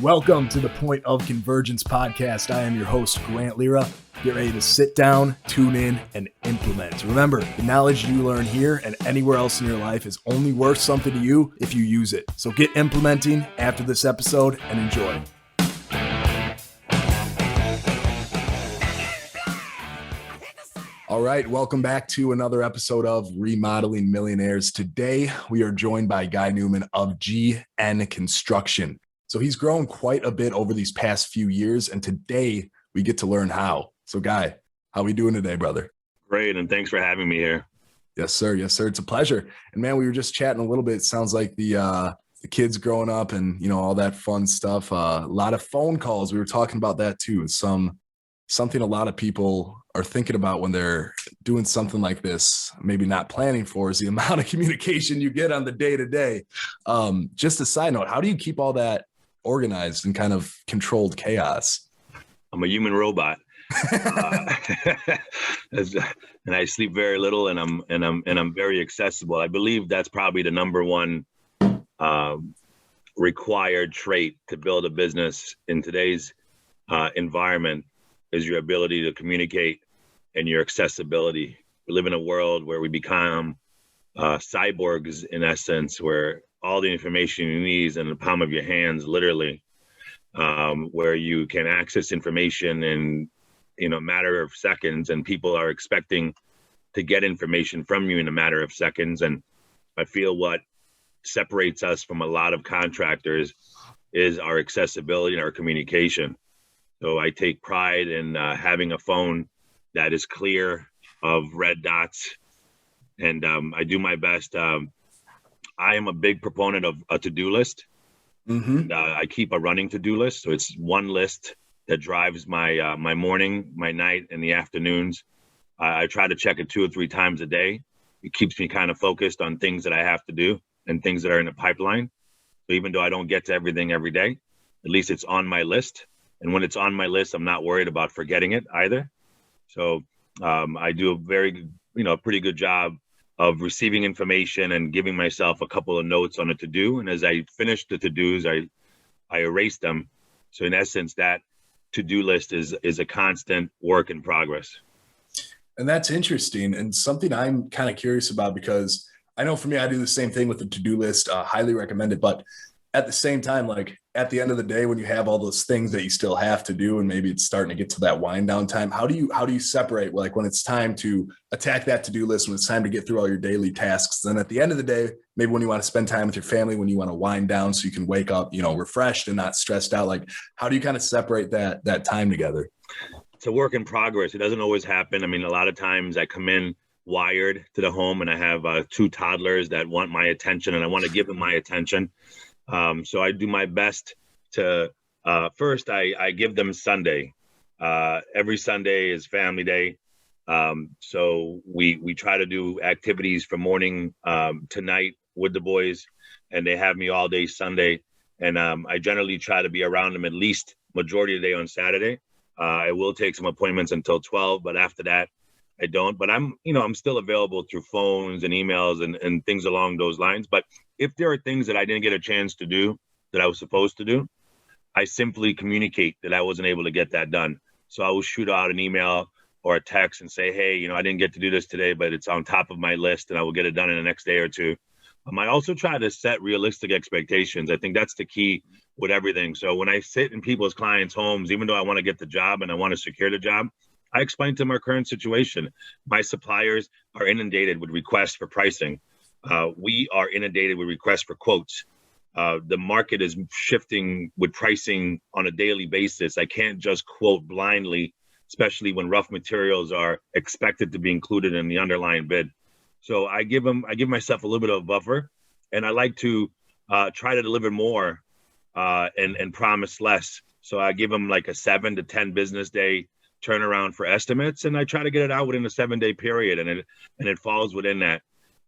Welcome to the Point of Convergence podcast. I am your host, Grant Lira. Get ready to sit down, tune in, and implement. Remember, the knowledge you learn here and anywhere else in your life is only worth something to you if you use it. So get implementing after this episode and enjoy. All right, welcome back to another episode of Remodeling Millionaires. Today, we are joined by Guy Neumann of GN Construction. So he's grown quite a bit over these past few years, and today we get to learn how. So Guy, how we doing today, brother? Great, and thanks for having me here. Yes, sir. Yes, sir. It's a pleasure. And man, we were just chatting a little bit. It sounds like the kids growing up and, you know, all that fun stuff. A lot of phone calls. We were talking about that too. It's something a lot of people are thinking about when they're doing something like this, maybe not planning for, is the amount of communication you get on the day-to-day. Just a side note, how do you keep all that organized and kind of controlled chaos? I'm a human robot. And I sleep very little, and I'm very accessible. I believe that's probably the number one required trait to build a business in today's environment is your ability to communicate and your accessibility. We live in a world where we become cyborgs, in essence, where all the information you need is in the palm of your hands, literally, where you can access information in a matter of seconds, and people are expecting to get information from you in a matter of seconds. And I feel what separates us from a lot of contractors is our accessibility and our communication. So I take pride in having a phone that is clear of red dots, and I do my best. I am a big proponent of a to-do list. Mm-hmm. I keep a running to-do list. So it's one list that drives my my morning, my night, and the afternoons. I try to check it 2 or 3 times a day. It keeps me kind of focused on things that I have to do and things that are in the pipeline. So even though I don't get to everything every day, at least it's on my list. And when it's on my list, I'm not worried about forgetting it either. So I do a pretty good job of receiving information and giving myself a couple of notes on a to-do. And as I finish the to-dos, I erase them. So in essence, that to-do list is a constant work in progress. And that's interesting and something I'm kind of curious about, because I know for me, I do the same thing with the to-do list, highly recommend it. But at the same time, like at the end of the day, when you have all those things that you still have to do, and maybe it's starting to get to that wind down time, how do you separate, like when it's time to attack that to-do list, when it's time to get through all your daily tasks, then at the end of the day, maybe when you want to spend time with your family, when you want to wind down so you can wake up, refreshed and not stressed out, like how do you kind of separate that time together? It's a work in progress. It doesn't always happen. I mean, a lot of times I come in wired to the home and I have 2 toddlers that want my attention and I want to give them my attention. So I do my best to, first I give them Sunday. Every Sunday is family day. So we try to do activities from morning to night with the boys, and they have me all day Sunday. And I generally try to be around them at least majority of the day on Saturday. I will take some appointments until 12, but after that, I don't. But I'm still available through phones and emails and things along those lines. But if there are things that I didn't get a chance to do that I was supposed to do, I simply communicate that I wasn't able to get that done. So I will shoot out an email or a text and say, hey, I didn't get to do this today, but it's on top of my list and I will get it done in the next day or 2. I also try to set realistic expectations. I think that's the key with everything. So when I sit in people's clients' homes, even though I want to get the job and I want to secure the job, I explain to them our current situation. My suppliers are inundated with requests for pricing. We are inundated with requests for quotes. The market is shifting with pricing on a daily basis. I can't just quote blindly, especially when rough materials are expected to be included in the underlying bid. So I give myself a little bit of a buffer, and I like to try to deliver more and promise less. So I give them like a 7 to 10 business day turnaround for estimates, and I try to get it out within a 7-day period, and it falls within that.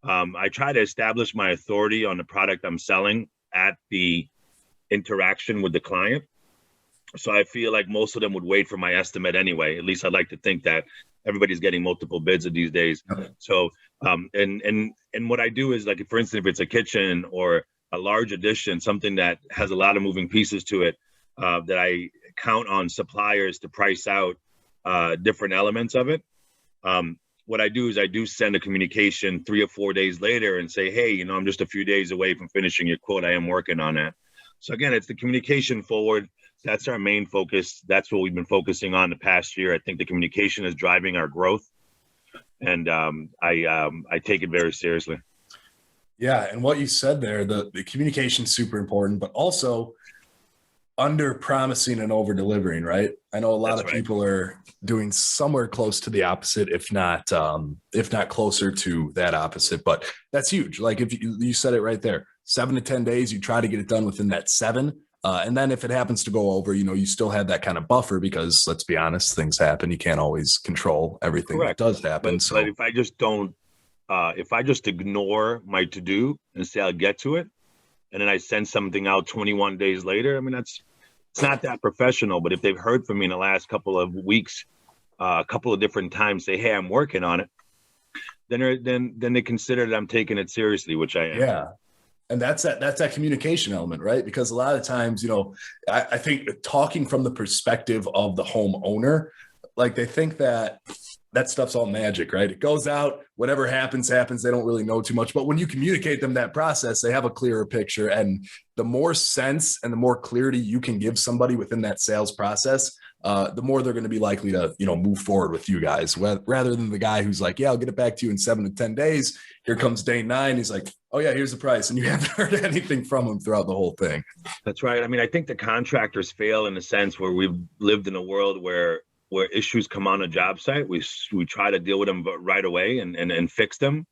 I try to establish my authority on the product I'm selling at the interaction with the client. So I feel like most of them would wait for my estimate anyway. At least I'd like to think that everybody's getting multiple bids these days. Okay. So, and what I do is, like, for instance, if it's a kitchen or a large addition, something that has a lot of moving pieces to it, that I count on suppliers to price out different elements of it. What I do is I do send a communication 3 or 4 days later and say, hey, I'm just a few days away from finishing your quote. I am working on that. So again, it's the communication forward. That's our main focus. That's what we've been focusing on the past year. I think the communication is driving our growth, and I take it very seriously. Yeah, and what you said there, the communication is super important, but also under promising and over delivering, right? I know a lot of people are doing somewhere close to the opposite, if not closer to that opposite, but that's huge. Like if you said it right there, 7 to 10 days, you try to get it done within that 7. And then if it happens to go over, you still have that kind of buffer because let's be honest, things happen. You can't always control everything that does happen. But if I just don't, if I just ignore my to-do and say I'll get to it, and then I send something out 21 days later, I mean, it's not that professional. But if they've heard from me in the last couple of weeks, a couple of different times, say, hey, I'm working on it, then they consider that I'm taking it seriously, which I am. Yeah. And that's that communication element, right? Because a lot of times, I think talking from the perspective of the homeowner, like they think that stuff's all magic, right? It goes out, whatever happens. They don't really know too much. But when you communicate them that process, they have a clearer picture. And the more sense and the more clarity you can give somebody within that sales process, the more they're going to be likely to, move forward with you guys, rather than the guy who's like, yeah, I'll get it back to you in 7 to 10 days. Here comes day 9. He's like, oh yeah, here's the price. And you haven't heard anything from him throughout the whole thing. That's right. I mean, I think the contractors fail in the sense where we've lived in a world where issues come on a job site, we try to deal with them right away and fix them.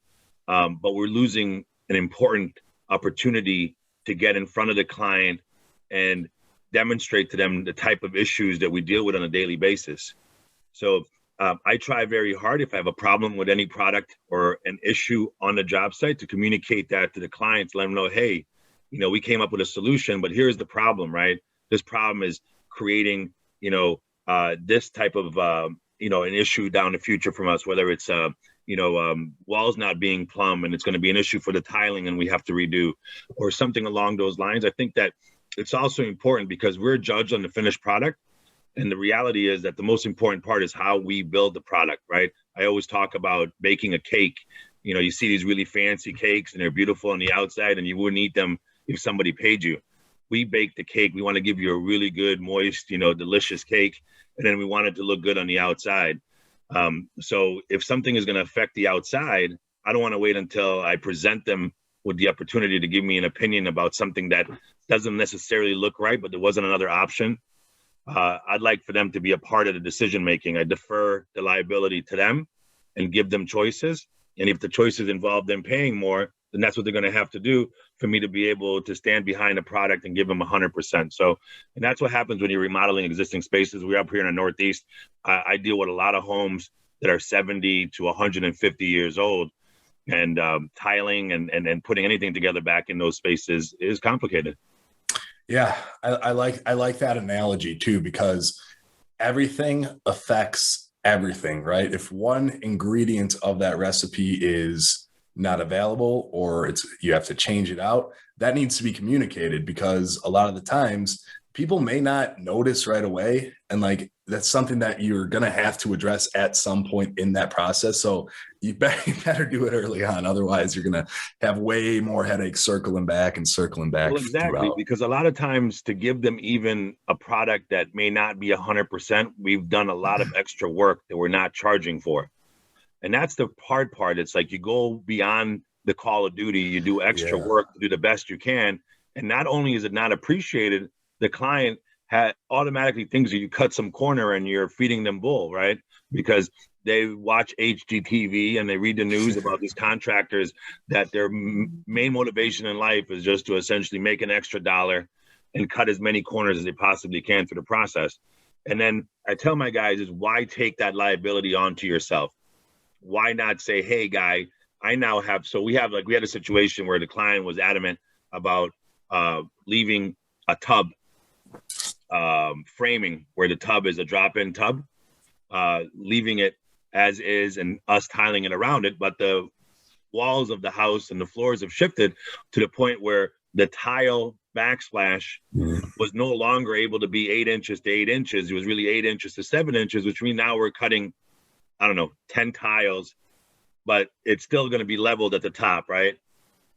But we're losing an important opportunity to get in front of the client and demonstrate to them the type of issues that we deal with on a daily basis. So I try very hard, if I have a problem with any product or an issue on the job site, to communicate that to the clients, let them know, hey, we came up with a solution, but here's the problem, right? This problem is creating, this type of, an issue down the future from us, whether it's, walls not being plumbed and it's going to be an issue for the tiling and we have to redo, or something along those lines. I think that it's also important because we're judged on the finished product. And the reality is that the most important part is how we build the product, right? I always talk about baking a cake. You see these really fancy cakes and they're beautiful on the outside and you wouldn't eat them if somebody paid you. We bake the cake. We want to give you a really good, moist, delicious cake. And then we want it to look good on the outside. So if something is going to affect the outside, I don't want to wait until I present them with the opportunity to give me an opinion about something that doesn't necessarily look right, but there wasn't another option. I'd like for them to be a part of the decision-making. I defer the liability to them and give them choices. And if the choices involve them paying more, then that's what they're going to have to do for me to be able to stand behind the product and give them 100%. So, and that's what happens when you're remodeling existing spaces. We're up here in the Northeast. I deal with a lot of homes that are 70 to 150 years old, and tiling and putting anything together back in those spaces is complicated. Yeah, I like that analogy too, because everything affects everything, right? If one ingredient of that recipe is not available or you have to change it out, that needs to be communicated, because a lot of the times people may not notice right away. And like, that's something that you're going to have to address at some point in that process. So you better do it early on. Otherwise you're going to have way more headaches circling back. Well, exactly. Throughout. Because a lot of times, to give them even a product that may not be 100%, we've done a lot of extra work that we're not charging for. And that's the hard part. It's like you go beyond the call of duty, you do extra work to do the best you can. And not only is it not appreciated, the client automatically thinks that you cut some corner and you're feeding them bull, right? Because they watch HGTV and they read the news about these contractors that their main motivation in life is just to essentially make an extra dollar and cut as many corners as they possibly can through the process. And then I tell my guys is, why take that liability onto yourself? Why not say, hey, guy, I now have, so we had a situation where the client was adamant about leaving a tub framing where the tub is a drop-in tub, leaving it as is and us tiling it around it. But the walls of the house and the floors have shifted to the point where the tile backsplash was no longer able to be 8 inches to 8 inches. It was really 8 inches to 7 inches, which means now we're cutting, I don't know, 10 tiles, but it's still going to be leveled at the top, right?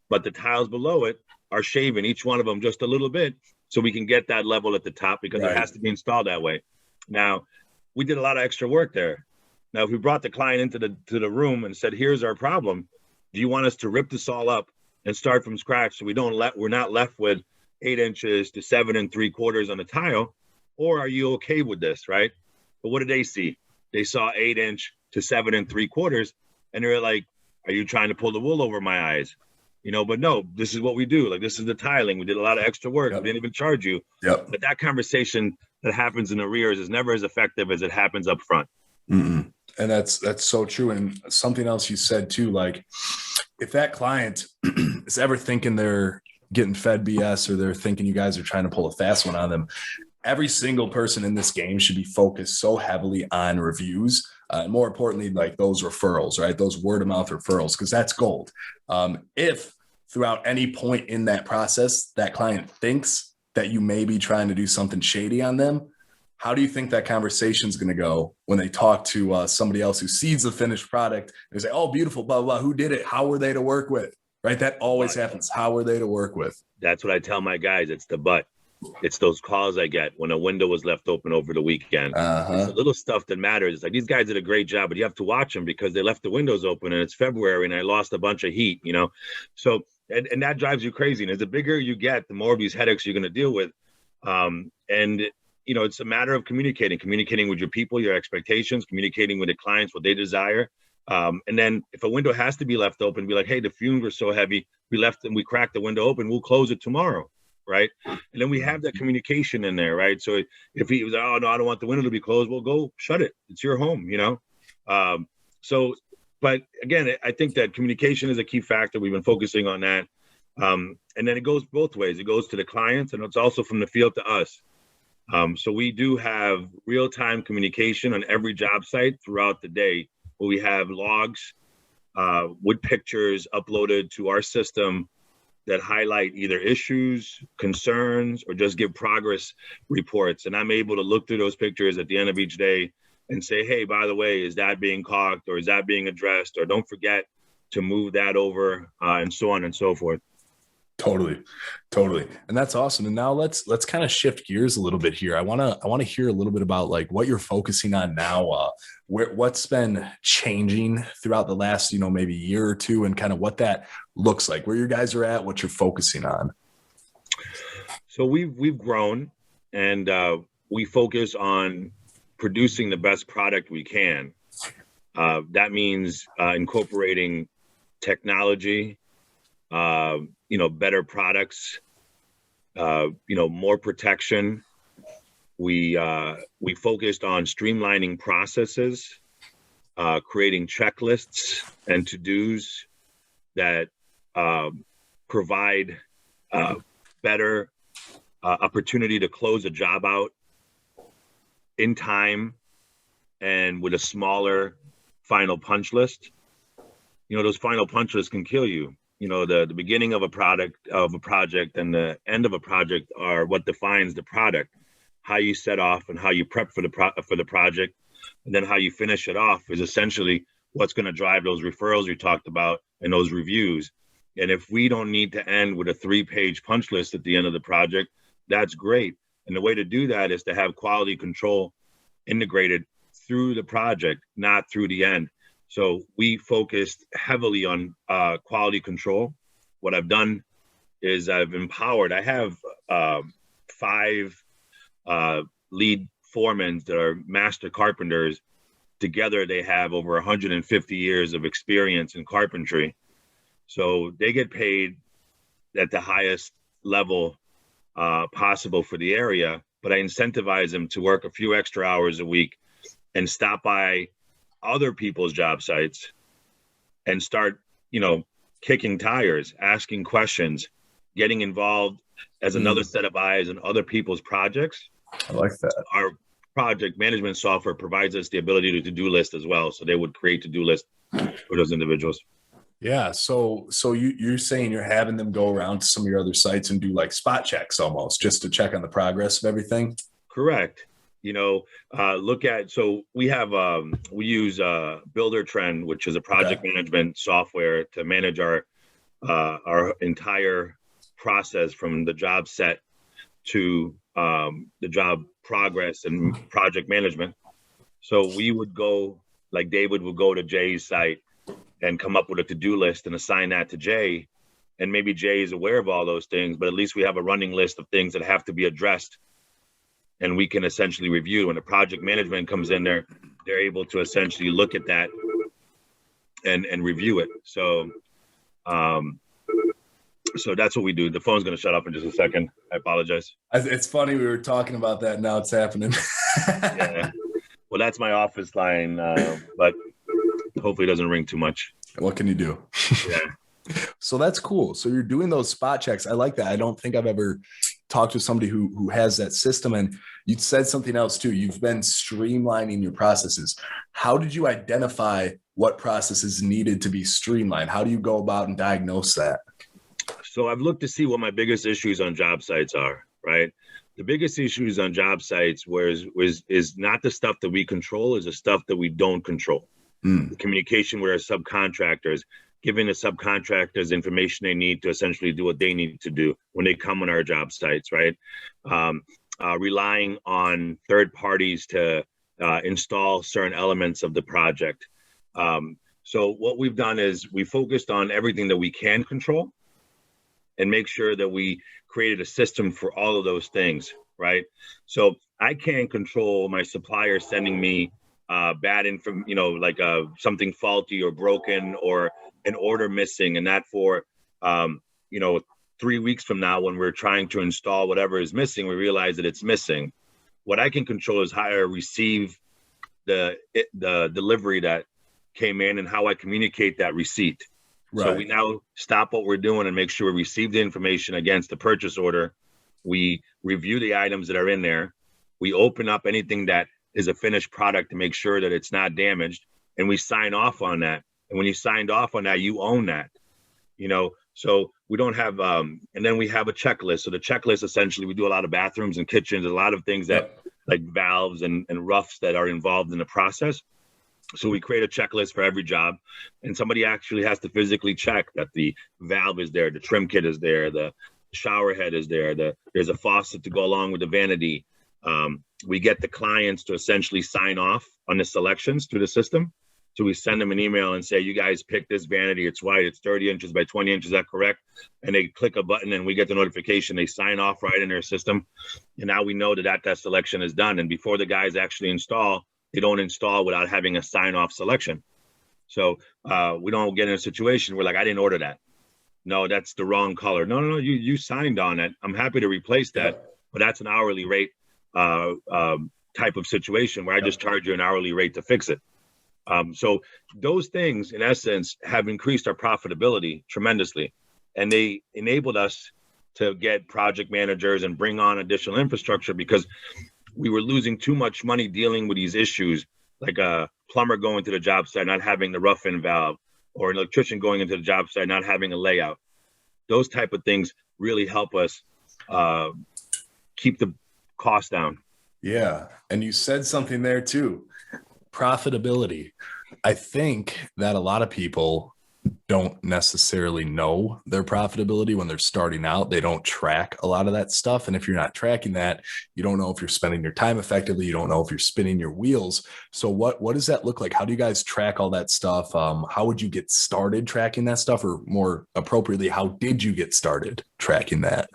But the tiles below it are shaven, each one of them just a little bit, so we can get that level at the top, because it has to be installed that way. Now, we did a lot of extra work there. Now, if we brought the client into the room and said, here's our problem, do you want us to rip this all up and start from scratch so we're not left with 8 inches to 7 3/4 on the tile, or are you okay with this, right? But what did they see? They saw 8 inch to 7 3/4, and they were like, are you trying to pull the wool over my eyes? You know, but no, this is what we do. Like, this is the tiling. We did a lot of extra work. We didn't even charge you. But that conversation that happens in arrears is never as effective as it happens up front. And that's so true. And something else you said too, like, if that client is ever thinking they're getting fed BS, or they're thinking you guys are trying to pull a fast one on them, every single person in this game should be focused so heavily on reviews. And more importantly, like those referrals, right? Those word of mouth referrals, because that's gold. If throughout any point in that process, that client thinks that you may be trying to do something shady on them, how do you think that conversation is going to go when they talk to somebody else who sees the finished product? They say, oh, beautiful, blah, blah, blah. Who did it? How were they to work with? Right? That always happens. How are they to work with? That's what I tell my guys. It's the but. It's those calls I get when a window was left open over the weekend. It's the little stuff that matters. It's like, these guys did a great job, but you have to watch them because they left the windows open and it's February and I lost a bunch of heat, you know? So, and that drives you crazy. And as the bigger you get, the more of these headaches you're going to deal with. And, you know, it's a matter of communicating with your people, your expectations, communicating with the clients, what they desire. And then if a window has to be left open, be like, hey, the fumes were so heavy, we cracked the window open, we'll close it tomorrow. Right. And then we have that communication in there. Right. So if he was, oh, no, I don't want the window to be closed, well, go shut it. It's your home, you know? But again, I think that communication is a key factor. We've been focusing on that. And then it goes both ways. It goes to the clients and it's also from the field to us. So we do have real-time communication on every job site throughout the day, where we have logs with pictures uploaded to our system that highlight either issues, concerns, or just give progress reports. And I'm able to look through those pictures at the end of each day and say, hey, by the way, is that being caulked, or is that being addressed, or don't forget to move that over, and so on and so forth. Totally. And that's awesome. And now let's kind of shift gears a little bit here. I want to hear a little bit about like what you're focusing on now, what's been changing throughout the last, you know, maybe year or two, and kind of what that looks like, where you guys are at, what you're focusing on. So we've grown, and we focus on producing the best product we can. That means incorporating technology, you know, better products, you know, more protection. We focused on streamlining processes, creating checklists and to-dos that provide better opportunity to close a job out in time and with a smaller final punch list. You know, those final punch lists can kill you. You know, the beginning of a project and the end of a project are what defines the product. How you set off and how you prep for the project, and then how you finish it off is essentially what's going to drive those referrals you talked about and those reviews. And if we don't need to end with a 3-page punch list at the end of the project, that's great. And the way to do that is to have quality control integrated through the project, not through the end. So we focused heavily on quality control. What I've done is I've empowered. I have 5 lead foremen that are master carpenters. Together, they have over 150 years of experience in carpentry. So they get paid at the highest level possible for the area, but I incentivize them to work a few extra hours a week and stop by other people's job sites and start, you know, kicking tires, asking questions, getting involved as another set of eyes on other people's projects. I like that. Our project management software provides us the ability to do list as well. So they would create to-do list for those individuals. Yeah. So you're saying you're having them go around to some of your other sites and do like spot checks almost just to check on the progress of everything. Correct. Look at, so we use Builder Trend, which is a Okay. project management software to manage our entire process from the job set to the job progress and project management. So we would go, like David would go to Jay's site and come up with a to-do list and assign that to Jay. And maybe Jay is aware of all those things, but at least we have a running list of things that have to be addressed. And we can essentially review. When the project management comes in there, they're able to essentially look at that and review it. So that's what we do. The phone's going to shut off in just a second. I apologize. It's funny. We were talking about that. Now it's happening. Yeah. Well, that's my office line, but hopefully it doesn't ring too much. What can you do? Yeah. So that's cool. So you're doing those spot checks. I like that. I don't think I've ever talked to somebody who has that system. And you said something else too. You've been streamlining your processes. How did you identify what processes needed to be streamlined? How do you go about and diagnose that? So I've looked to see what my biggest issues on job sites are, right? The biggest issues on job sites is not the stuff that we control, is the stuff that we don't control. The communication with our subcontractors, giving the subcontractors information they need to essentially do what they need to do when they come on our job sites, right? Relying on third parties to install certain elements of the project. So what we've done is we focused on everything that we can control and make sure that we created a system for all of those things, right? So I can't control my supplier sending me bad info, like something faulty or broken or an order missing, and that for 3 weeks from now, when we're trying to install whatever is missing, we realize that it's missing. What I can control is how I receive the delivery that came in and how I communicate that receipt. Right. So we now stop what we're doing and make sure we receive the information against the purchase order. We review the items that are in there. We open up anything that is a finished product to make sure that it's not damaged, and we sign off on that. And when you signed off on that, you own that, so we don't have, and then we have a checklist. So the checklist, essentially, we do a lot of bathrooms and kitchens, a lot of things that like valves and roughs that are involved in the process. So we create a checklist for every job, and somebody actually has to physically check that the valve is there, the trim kit is there, the shower head is there, there's a faucet to go along with the vanity. We get the clients to essentially sign off on the selections through the system. So we send them an email and say, you guys pick this vanity. It's white. It's 30 inches by 20 inches. Is that correct? And they click a button and we get the notification. They sign off right in their system. And now we know that selection is done. And before the guys actually install, they don't install without having a sign off selection. So we don't get in a situation where like, I didn't order that. No, that's the wrong color. No, you signed on it. I'm happy to replace that, but that's an hourly rate type of situation where I just charge you an hourly rate to fix it. So those things, in essence, have increased our profitability tremendously, and they enabled us to get project managers and bring on additional infrastructure because we were losing too much money dealing with these issues, like a plumber going to the job site, not having the rough-in valve, or an electrician going into the job site, not having a layout. Those type of things really help us keep the cost down. Yeah. And you said something there too. Profitability. I think that a lot of people don't necessarily know their profitability when they're starting out. They don't track a lot of that stuff. And if you're not tracking that, you don't know if you're spending your time effectively. You don't know if you're spinning your wheels. So what does that look like? How do you guys track all that stuff? How would you get started tracking that stuff? Or more appropriately, how did you get started tracking that?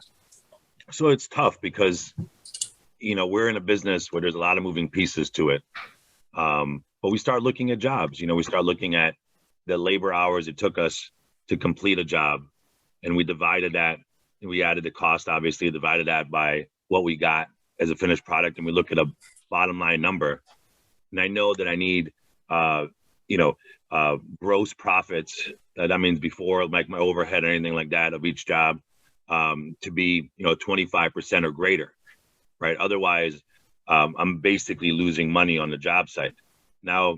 So it's tough because, we're in a business where there's a lot of moving pieces to it. But we start looking at jobs, we start looking at the labor hours it took us to complete a job. And we divided that, and we added the cost, obviously, divided that by what we got as a finished product. And we look at a bottom line number. And I know that I need, gross profits. That means before like my overhead or anything like that of each job to be, 25% or greater, right? Otherwise, I'm basically losing money on the job site. Now,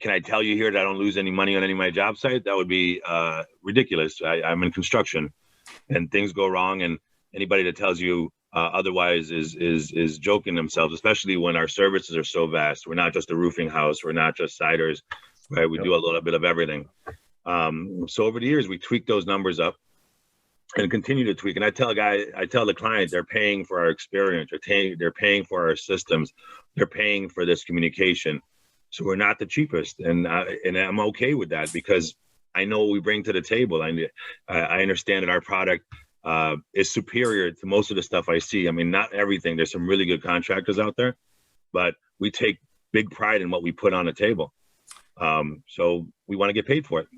can I tell you here that I don't lose any money on any of my job sites? That would be ridiculous. I'm in construction, and things go wrong, and anybody that tells you otherwise is joking themselves, especially when our services are so vast. We're not just a roofing house. We're not just siders, right? We do a little bit of everything. So over the years, we tweak those numbers up and continue to tweak. And I tell the client, they're paying for our experience. They're paying for our systems. They're paying for this communication. So we're not the cheapest. And I'm okay with that because I know what we bring to the table. I understand that our product is superior to most of the stuff I see. I mean, not everything. There's some really good contractors out there, but we take big pride in what we put on the table. So we want to get paid for it.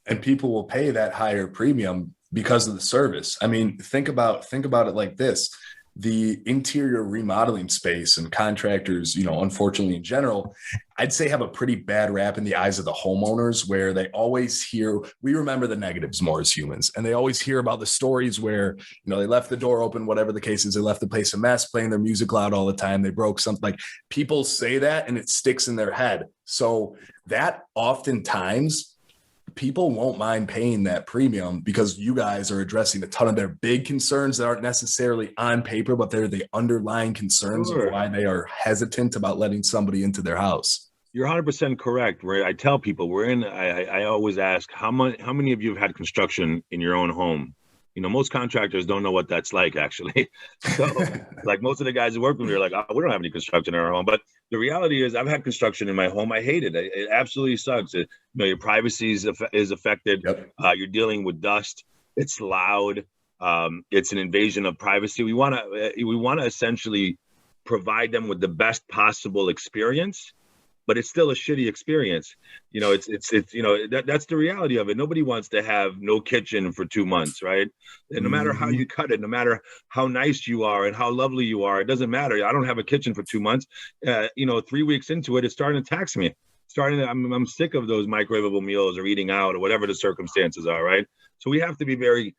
And people will pay that higher premium because of the service. I mean, think about it like this. The interior remodeling space and contractors, unfortunately in general, I'd say have a pretty bad rap in the eyes of the homeowners, where they always hear, we remember the negatives more as humans. And they always hear about the stories where, they left the door open, whatever the case is, they left the place a mess, playing their music loud all the time. They broke something. Like, people say that and it sticks in their head. So that oftentimes people won't mind paying that premium because you guys are addressing a ton of their big concerns that aren't necessarily on paper, but they're the underlying concerns of why they are hesitant about letting somebody into their house. You're 100% correct. Where I tell people I always ask, how many of you have had construction in your own home? Most contractors don't know what that's like, actually. So like most of the guys who work with me are like, oh, we don't have any construction in our home. But the reality is I've had construction in my home. I hate it. It absolutely sucks. Your privacy is affected. Yep. You're dealing with dust. It's loud. It's an invasion of privacy. We want to essentially provide them with the best possible experience, but it's still a shitty experience. That's the reality of it. Nobody wants to have no kitchen for 2 months, right? And no matter how you cut it, no matter how nice you are and how lovely you are, it doesn't matter. I don't have a kitchen for 2 months. 3 weeks into it, it's starting to tax me. I'm sick of those microwavable meals or eating out or whatever the circumstances are, right? So we have to be very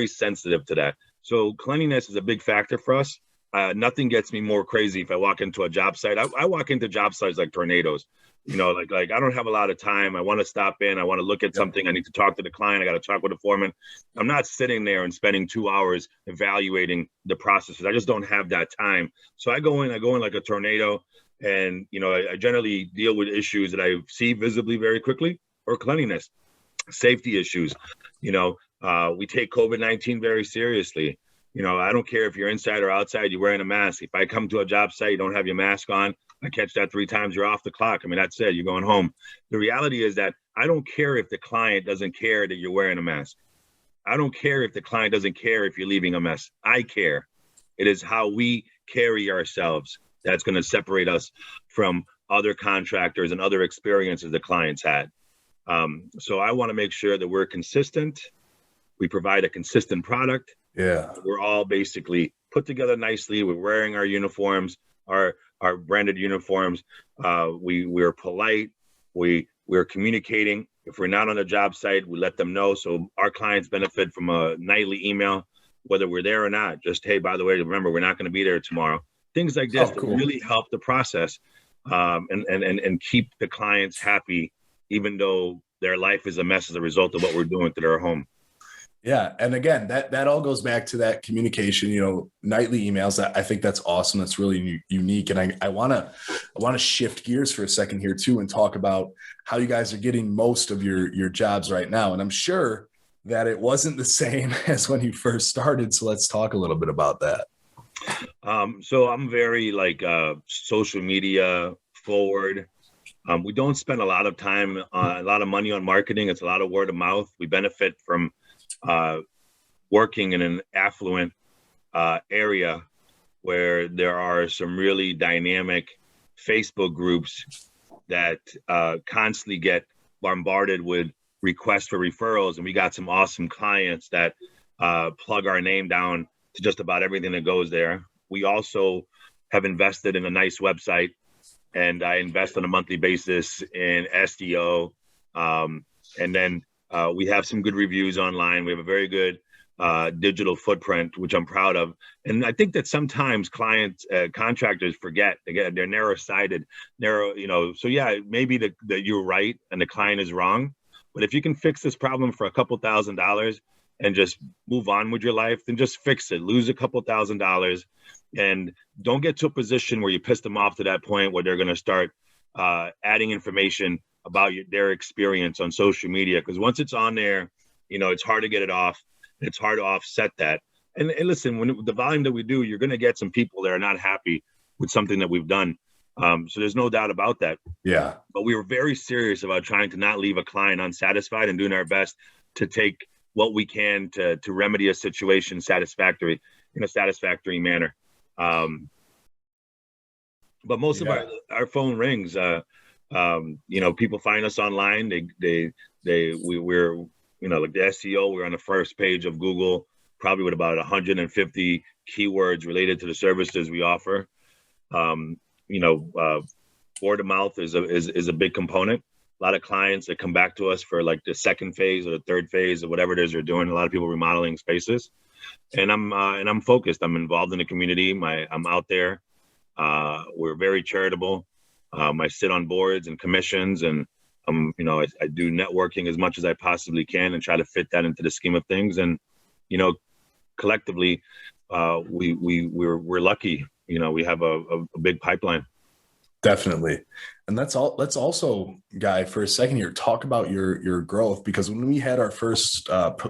sensitive to that. So cleanliness is a big factor for us. Nothing gets me more crazy if I walk into a job site. I walk into job sites like tornadoes. Like I don't have a lot of time. I want to stop in. I want to look at something. I need to talk to the client. I got to talk with the foreman. I'm not sitting there and spending 2 hours evaluating the processes. I just don't have that time. So I go in like a tornado, and I generally deal with issues that I see visibly very quickly, or cleanliness, safety issues. We take COVID-19 very seriously. I don't care if you're inside or outside, you're wearing a mask. If I come to a job site, you don't have your mask on, I catch that 3 times, you're off the clock. I mean, that's it, you're going home. The reality is that I don't care if the client doesn't care that you're wearing a mask. I don't care if the client doesn't care if you're leaving a mess. I care. It is how we carry ourselves that's going to separate us from other contractors and other experiences the clients had. So I want to make sure that we're consistent. We provide a consistent product. Yeah, we're all basically put together nicely. We're wearing our uniforms, our branded uniforms. We're polite. We're communicating. If we're not on a job site, we let them know. So our clients benefit from a nightly email, whether we're there or not. Just, hey, by the way, remember, we're not going to be there tomorrow. Things like this that really help the process and keep the clients happy, even though their life is a mess as a result of what we're doing to their home. Yeah. And again, that all goes back to that communication, nightly emails. I think that's awesome. That's really unique. And I want to shift gears for a second here too, and talk about how you guys are getting most of your jobs right now. And I'm sure that it wasn't the same as when you first started. So let's talk a little bit about that. So I'm very social media forward. We don't spend a lot of time, a lot of money on marketing. It's a lot of word of mouth. We benefit from working in an affluent area where there are some really dynamic Facebook groups that constantly get bombarded with requests for referrals. And we got some awesome clients that plug our name down to just about everything that goes there. We also have invested in a nice website, and I invest on a monthly basis in SEO. And then we have some good reviews online. We have a very good digital footprint, which I'm proud of. And I think that sometimes contractors forget. They're narrow-sighted, So yeah, maybe that you're right and the client is wrong, but if you can fix this problem for a couple $1,000s and just move on with your life, then just fix it. Lose a couple $1,000s, and don't get to a position where you piss them off to that point where they're going to start adding information about their experience on social media. Because once it's on there, it's hard to get it off. It's hard to offset that. And listen, when the volume that we do, you're going to get some people that are not happy with something that we've done. So there's no doubt about that. Yeah. But we were very serious about trying to not leave a client unsatisfied and doing our best to take what we can to remedy a situation in a satisfactory manner. But most of our phone rings. People find us online. We're like the SEO. We're on the first page of Google, probably with about 150 keywords related to the services we offer. Word of mouth is a big component. A lot of clients that come back to us for like the second phase or the third phase or whatever it is they're doing. A lot of people remodeling spaces, and I'm focused. I'm involved in the community. I'm out there. We're very charitable. I sit on boards and commissions, and I do networking as much as I possibly can and try to fit that into the scheme of things. And collectively, we're lucky. We have a big pipeline. Definitely. And let's also, Guy, for a second here, talk about your growth, because when we had our first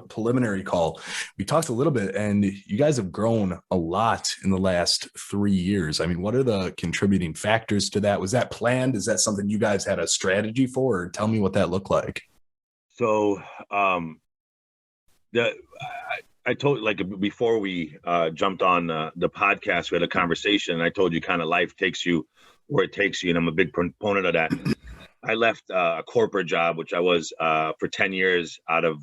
preliminary call, we talked a little bit, and you guys have grown a lot in the last 3 years. I mean, what are the contributing factors to that? Was that planned? Is that something you guys had a strategy for? Or tell me what that looked like. So I told, like, before we jumped on the podcast, we had a conversation, and I told you kind of life takes you where it takes you, and I'm a big proponent of that. I left a corporate job, which I was for 10 years out of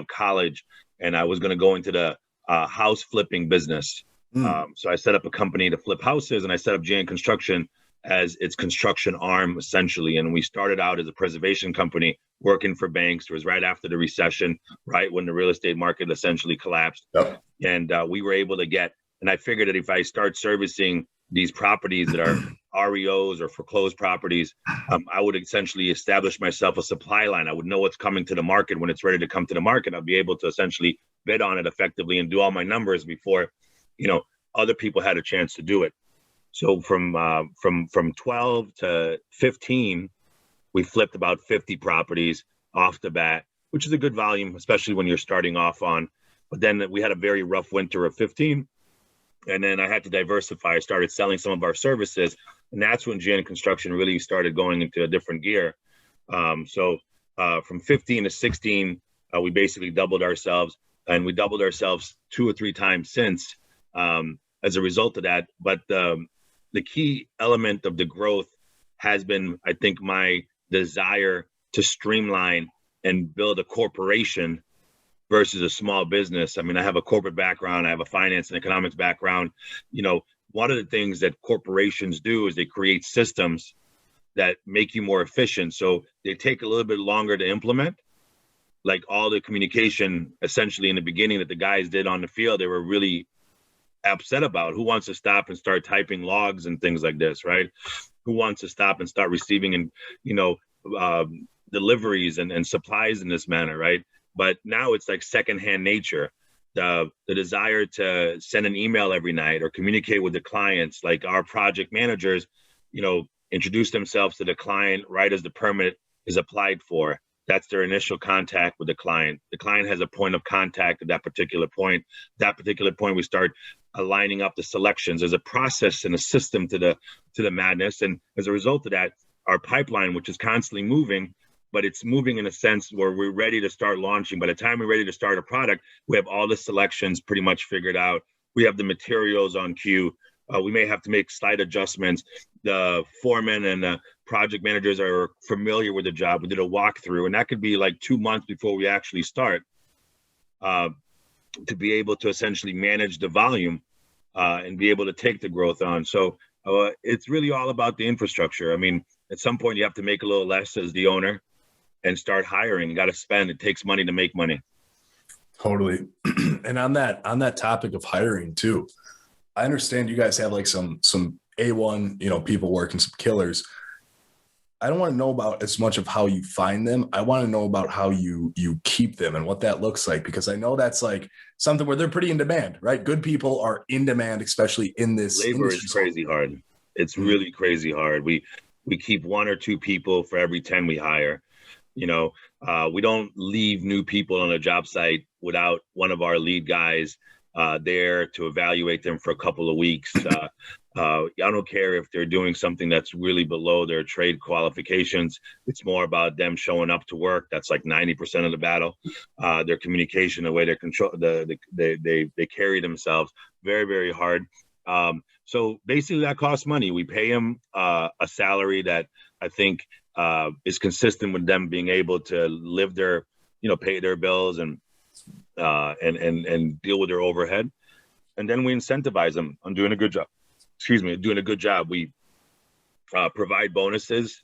college, and I was going to go into the house flipping business. So I set up a company to flip houses, and I set up GN Construction as its construction arm, essentially. And we started out as a preservation company working for banks. It was right after the recession, right when the real estate market essentially collapsed. Yep. And we were able to and I figured that if I start servicing these properties that are REOs or foreclosed properties, I would essentially establish myself a supply line. I would know what's coming to the market. When it's ready to come to the market, I'll be able to essentially bid on it effectively and do all my numbers before, other people had a chance to do it. So from 12 to 15, we flipped about 50 properties off the bat, which is a good volume, especially when you're starting off on. But then we had a very rough winter of 15. And then I had to diversify. I started selling some of our services. And that's when GN Construction really started going into a different gear. So from 15 to 16, we basically doubled ourselves. And we doubled ourselves 2 or 3 times since as a result of that. But the key element of the growth has been, I think, my desire to streamline and build a corporation versus a small business. I mean, I have a corporate background. I have a finance and economics background. One of the things that corporations do is they create systems that make you more efficient. So they take a little bit longer to implement. Like all the communication, essentially in the beginning that the guys did on the field, they were really upset about. Who wants to stop and start typing logs and things like this, right? Who wants to stop and start receiving and, deliveries and supplies in this manner, right? But now it's like secondhand nature. The desire to send an email every night or communicate with the clients, like our project managers, introduce themselves to the client right as the permit is applied for. That's their initial contact with the client. The client has a point of contact at that particular point. That particular point, we start aligning up the selections. There's a process and a system to the madness. And as a result of that, our pipeline, which is constantly moving, but it's moving in a sense where we're ready to start launching. By the time we're ready to start a product, we have all the selections pretty much figured out. We have the materials on queue. We may have to make slight adjustments. The foreman and the project managers are familiar with the job. We did a walkthrough, and that could be like 2 months before we actually start to be able to essentially manage the volume and be able to take the growth on. So it's really all about the infrastructure. I mean, at some point you have to make a little less as the owner and start hiring. You got to spend. It takes money to make money. Totally. And on that topic of hiring too, I understand you guys have like some A1, people working, some killers. I don't want to know about as much of how you find them. I want to know about how you keep them and what that looks like, because I know that's like something where they're pretty in demand, right? Good people are in demand, especially in this Labor industry. is crazy hard. It's really crazy hard. We keep 1 or 2 people for every 10 we hire. We don't leave new people on a job site without one of our lead guys there to evaluate them for a couple of weeks. I don't care if they're doing something that's really below their trade qualifications. It's more about them showing up to work. That's like 90% of the battle. Their communication, the way they control, they carry themselves very, very hard. So basically that costs money. We pay them a salary that I think is consistent with them being able to live their, pay their bills and deal with their overhead. And then we incentivize them on doing a good job. We provide bonuses.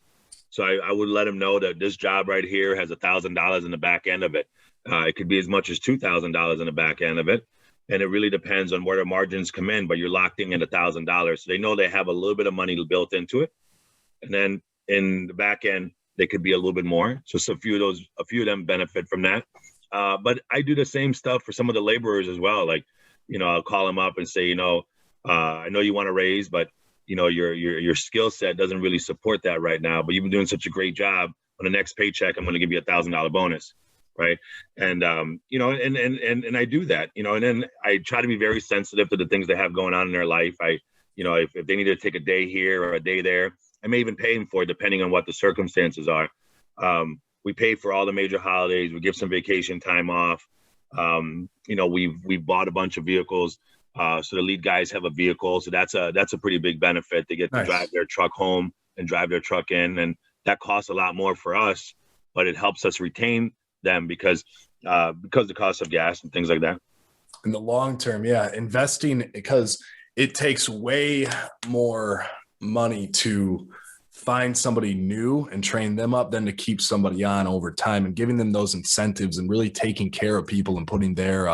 So I would let them know that this job right here has $1,000 in the back end of it. It could be as much as $2,000 in the back end of it. And it really depends on where the margins come in, but you're locked in at $1,000. So they know they have a little bit of money built into it. And then in the back end, they could be a little bit more. So a few of them benefit from that. But I do the same stuff for some of the laborers as well. Like, I'll call them up and say, I know you want to raise, but your skill set doesn't really support that right now, but you've been doing such a great job. On the next paycheck, I'm going to give you $1,000 bonus. Right. And, and I do that, and then I try to be very sensitive to the things they have going on in their life. If they need to take a day here or a day there, I may even pay them for it, depending on what the circumstances are. We pay for all the major holidays. We give some vacation time off. We've bought a bunch of vehicles. So the lead guys have a vehicle. So that's a pretty big benefit. They get to drive their truck home and drive their truck in. And that costs a lot more for us, but it helps us retain them because the cost of gas and things like that. In the long term, yeah, investing, because it takes way more money to find somebody new and train them up than to keep somebody on over time, and giving them those incentives and really taking care of people and putting their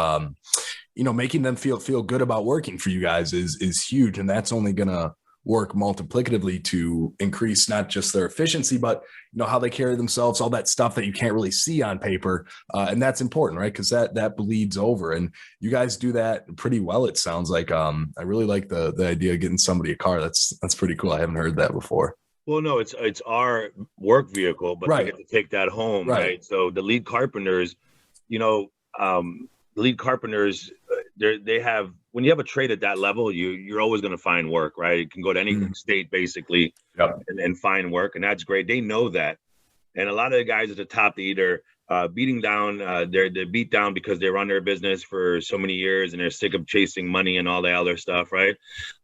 making them feel good about working for you guys is huge. And that's only gonna work multiplicatively to increase not just their efficiency, but how they carry themselves, all that stuff that you can't really see on paper. And that's important, right? Because that bleeds over, and you guys do that pretty well. It sounds like. I really like the idea of getting somebody a car. That's pretty cool. I haven't heard that before. Well, no, it's our work vehicle, but they get to take that home, right? So the lead carpenters, they have, when you have a trade at that level, you're always going to find work, right? You can go to any state basically and find work, and that's great. They know that. And a lot of the guys at the top, they either beating down, they're beat down because they run their business for so many years and they're sick of chasing money and all that other stuff, right?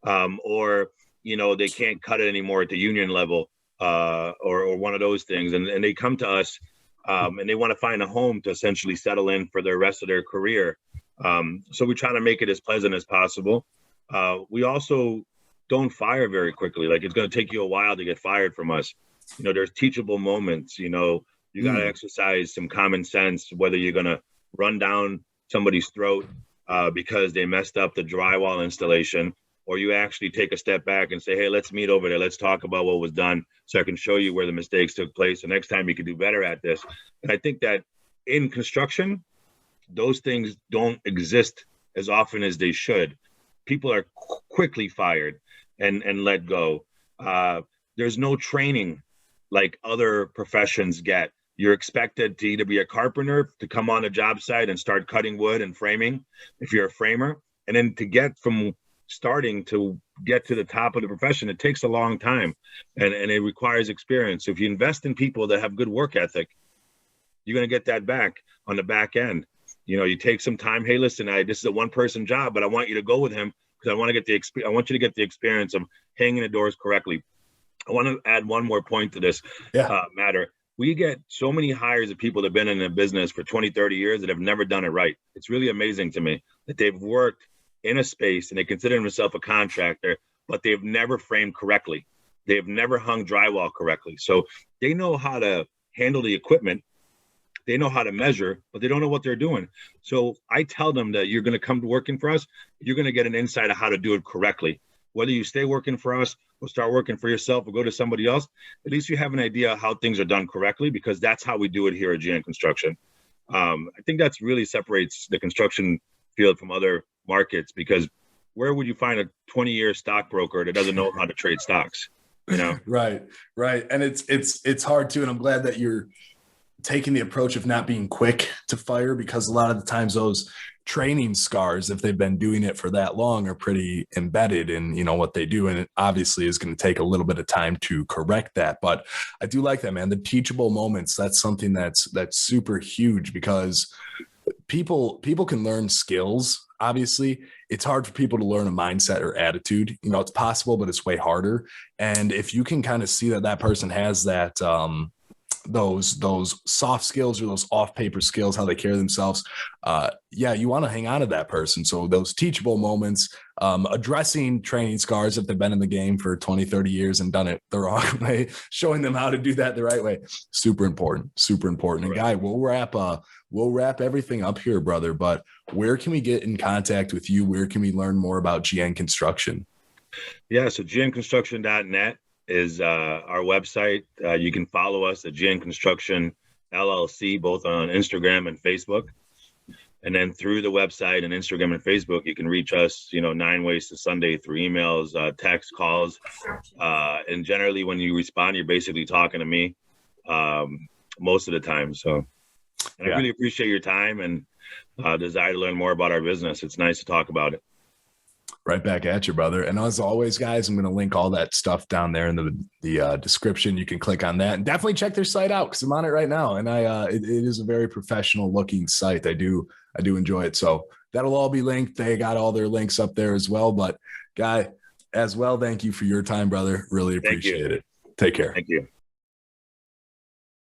Or they can't cut it anymore at the union level, or one of those things, and they come to us and they want to find a home to essentially settle in for the rest of their career. So we try to make it as pleasant as possible. We also don't fire very quickly. Like, it's going to take you a while to get fired from us. There's teachable moments. You got to exercise some common sense, whether you're going to run down somebody's throat because they messed up the drywall installation, or you actually take a step back and say, hey, let's meet over there. Let's talk about what was done so I can show you where the mistakes took place. So next time you can do better at this. And I think that in construction, those things don't exist as often as they should. People are quickly fired and let go. There's no training like other professions get. You're expected to either be a carpenter, to come on a job site and start cutting wood and framing, if you're a framer, and then to get from starting to get to the top of the profession, it takes a long time, and it requires experience. So if you invest in people that have good work ethic, you're going to get that back on the back end. You take some time. Hey, listen, this is a one-person job, but I want you to go with him because I want you to get the experience of hanging the doors correctly. I want to add one more point to this matter. We get so many hires of people that have been in the business for 20, 30 years that have never done it right. It's really amazing to me that they've worked in a space and they consider themselves a contractor, but they've never framed correctly. They've never hung drywall correctly. So they know how to handle the equipment. they know how to measure, but they don't know what they're doing. So I tell them that you're going to come to working for us, you're going to get an insight of how to do it correctly. Whether you stay working for us or start working for yourself or go to somebody else, at least you have an idea how things are done correctly, because that's how we do it here at GN Construction. I think that's really separates the construction field from other markets, because where would you find a 20-year stockbroker that doesn't know how to trade stocks? You know? Right. And it's hard too. And I'm glad that you're taking the approach of not being quick to fire, because a lot of the times those training scars, if they've been doing it for that long, are pretty embedded in, you know, what they do. And it obviously is going to take a little bit of time to correct that. But I do like that, man. The teachable moments, that's something that's super huge, because people can learn skills. Obviously, it's hard for people to learn a mindset or attitude. You know, it's possible, but it's way harder. And if you can kind of see that person has that, those soft skills or those off paper skills, how they carry themselves, you want to hang on to that person. So those teachable moments, addressing training scars if they've been in the game for 20, 30 years and done it the wrong way, showing them how to do that the right way. Super important. And Guy, we'll wrap everything up here, brother, but where can we get in contact with you? Where can we learn more about GN Construction? Yeah, so gnconstruction.net is our website. You can follow us at GN Construction LLC, both on Instagram and Facebook. And then through the website and Instagram and Facebook, you can reach us, 9 ways to Sunday, through emails, text, calls. And generally when you respond, you're basically talking to me most of the time. So I really appreciate your time and desire to learn more about our business. It's nice to talk about it. Right back at you, brother. And as always, guys, I'm going to link all that stuff down there in the description. You can click on that and definitely check their site out, because I'm on it right now. And it is a very professional looking site. I do enjoy it. So that'll all be linked. They got all their links up there as well. But Guy, as well, thank you for your time, brother. Really appreciate it. Take care. Thank you.